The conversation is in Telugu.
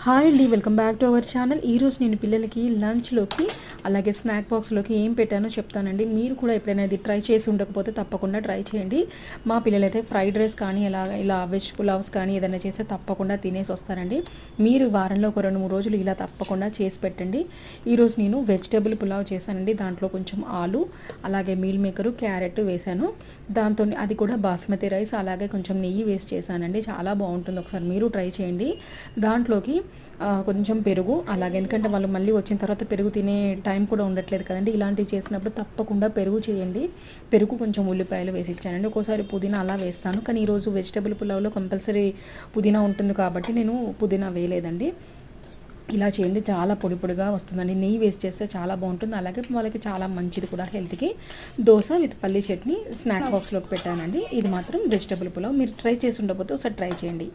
హాయ్ అండి, welcome back to our channel. ఈరోజు నేను పిల్లలకి లంచ్లోకి అలాగే స్నాక్ బాక్స్లోకి ఏం పెట్టానో చెప్తానండి. మీరు కూడా ఎప్పుడైనా ఇది ట్రై చేసి ఉండకపోతే తప్పకుండా ట్రై చేయండి. మా పిల్లలైతే ఫ్రైడ్ రైస్ కానీ ఇలా వెజ్ పులావ్స్ కానీ ఏదైనా చేస్తే తప్పకుండా తినేసి వస్తారండి. మీరు వారంలో ఒక 2-3 రోజులు ఇలా తప్పకుండా చేసి పెట్టండి. ఈరోజు నేను వెజిటేబుల్ పులావ్ చేశానండి. దాంట్లో కొంచెం ఆలు, అలాగే మీల్ మేకరు, క్యారెట్ వేశాను. దాంతో అది కూడా బాస్మతి రైస్, అలాగే కొంచెం నెయ్యి వేసి చేశానండి. చాలా బాగుంటుంది, ఒకసారి మీరు ట్రై చేయండి. దాంట్లోకి కొంచెం పెరుగు, అలాగే ఎందుకంటే వాళ్ళు మళ్ళీ వచ్చిన తర్వాత పెరుగు తినే టైం కూడా ఉండట్లేదు కదండి. ఇలాంటివి చేసినప్పుడు తప్పకుండా పెరుగు చేయండి. పెరుగు కొంచెం ఉల్లిపాయలు వేసి ఇచ్చానండి. ఒక్కోసారి పుదీనా అలా వేస్తాను, కానీ ఈరోజు వెజిటేబుల్ పులావ్లో కంపల్సరీ పుదీనా ఉంటుంది కాబట్టి నేను పుదీనా వేయలేదండి. ఇలా చేయండి, చాలా పొడి పొడిగా వస్తుందండి. నెయ్యి వేసి చేస్తే చాలా బాగుంటుంది, అలాగే వాళ్ళకి చాలా మంచిది కూడా హెల్త్కి. దోశ విత్ పల్లీ చట్నీ స్నాక్ బాక్స్లోకి పెట్టానండి. ఇది మాత్రం వెజిటేబుల్ పులావ్. మీరు ట్రై చేసి ఉండకపోతే ఒకసారి ట్రై చేయండి.